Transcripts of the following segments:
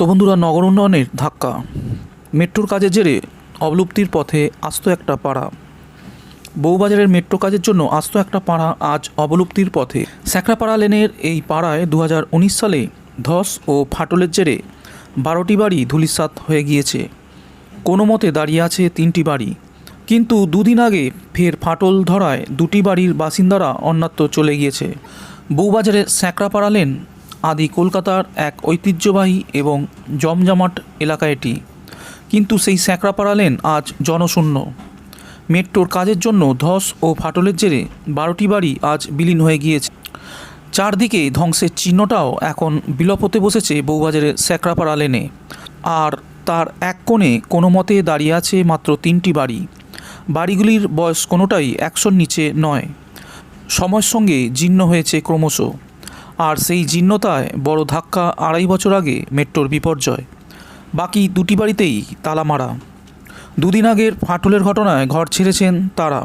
তো বন্ধুরা, নগর উন্নয়নের ধাক্কা, মেট্রোর কাজের জেরে অবলুপ্তির পথে আস্ত একটা পাড়া। বউবাজারের মেট্রো কাজের জন্য আস্ত একটা পাড়া আজ অবলুপ্তির পথে। স্যাকরাপাড়া লেনের এই পাড়ায় 2019 সালে ধস ও ফাটলের জেরে 12টি বাড়ি ধূলিসাৎ হয়ে গিয়েছে। কোনো মতে দাঁড়িয়ে আছে 3টি বাড়ি, কিন্তু দুদিন আগে ফের ফাটল ধরায় 2টি বাড়ির বাসিন্দারা অন্যত্র চলে গিয়েছে। বউবাজারের স্যাকরাপাড়া লেন আদি কলকাতার এক ঐতিহ্যবাহী এবং জমজমাট এলাকা এটি, কিন্তু সেই স্যাকরাপাড়া লেন আজ জনশূন্য। মেট্রোর কাজের জন্য ধস ও ফাটলের জেরে 12টি বাড়ি আজ বিলীন হয়ে গিয়েছে। চারদিকে ধ্বংসের চিহ্নটাও এখন বিলোপ হতে বসেছে বউবাজারের স্যাকরাপাড়া লেনে। আর তার এক কোণে কোনো মতে দাঁড়িয়ে আছে মাত্র 3টি বাড়ি। বাড়িগুলির বয়স কোনোটাই 100-র নিচে নয়, সময়ের সঙ্গে জীর্ণ হয়েছে ক্রমশ। আর সেই জীর্ণতায় বড় ধাক্কা 2.5 বছর আগে মেট্রোর বিপর্যয়। বাকি 2টি বাড়িতেই তালা মারা। দুদিন আগের ফাটলের ঘটনায় ঘর ছেড়েছেন তারা।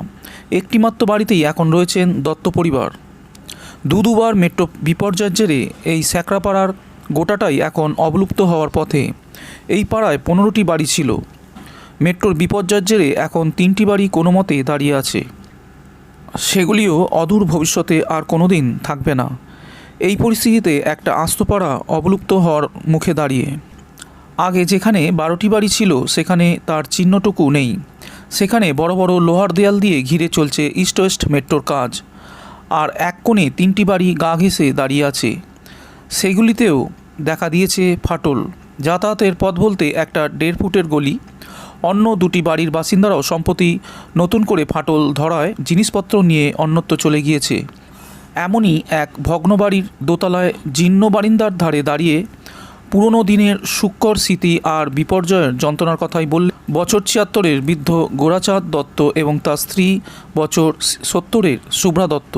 একটিমাত্র বাড়িতেই এখন রয়েছেন দত্ত পরিবার। দুবার মেট্রো বিপর্যয়ের জেরে এই স্যাকরাপাড়ার গোটাটাই এখন অবলুপ্ত হওয়ার পথে। এই পাড়ায় 15টি বাড়ি ছিল। মেট্রোর বিপর্যয়ের জেরে এখন 3টি বাড়ি কোনো মতে দাঁড়িয়ে আছে। সেগুলিও অদূর ভবিষ্যতে আর কোনো দিন থাকবে না। এই পরিস্থিতিতে একটা আস্ত পাড়া অবলুপ্ত হওয়ার মুখে দাঁড়িয়ে। আগে যেখানে 12টি বাড়ি ছিল সেখানে তার চিহ্নটুকু নেই। সেখানে বড় বড় লোহার দেয়াল দিয়ে ঘিরে চলছে ইস্ট ওয়েস্ট মেট্রোর কাজ। আর এক কোণে 3টি বাড়ি গা ঘেঁষে দাঁড়িয়ে আছে। সেগুলিতেও দেখা দিয়েছে ফাটল। যাতায়াতের পথ বলতে একটা 1.5 ফুটের গলি। অন্য 2টি বাড়ির বাসিন্দারাও সম্প্রতি নতুন করে ফাটল ধরায় জিনিসপত্র নিয়ে অন্যত্র চলে গিয়েছে। এমনই এক ভগ্ন বাড়ির দোতলায় জীর্ণ বারিন্দার ধারে দাঁড়িয়ে পুরনো দিনের সূক্ষ্ম স্মৃতি আর বিপর্যয়ের যন্ত্রণার কথাই বললেন বছর 76-এর বৃদ্ধ গোরাচাঁদ দত্ত এবং তার স্ত্রী বছর 70-এর শুভ্রা দত্ত।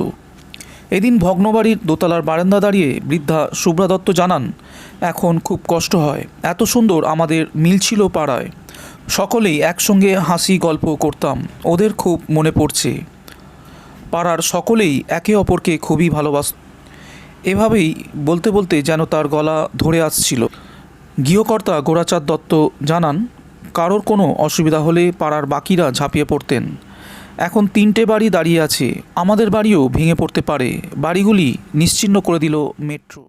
এদিন ভগ্নবাড়ির দোতলার বারান্দা দাঁড়িয়ে বৃদ্ধা শুভ্রা দত্ত জানান, এখন খুব কষ্ট হয়। এত সুন্দর আমাদের মিল ছিল পাড়ায়। সকলেই একসঙ্গে হাসি গল্প করতাম, ওদের খুব মনে পড়ছে। পাড়ার সকলেই একে অপরকে খুবই ভালোবাসত। এভাবেই বলতে বলতে যেন তার গলা ধরে আসছিল। গৃহকর্তা গোরাচাঁদ দত্ত জানান, কারোর কোনো অসুবিধা হলে পাড়ার বাকিরা ঝাঁপিয়ে পড়তেন। এখন 3টে বাড়ি দাঁড়িয়ে আছে, আমাদের বাড়িও ভেঙে পড়তে পারে। বাড়িগুলি নিশ্চিহ্ন করে দিল মেট্রো।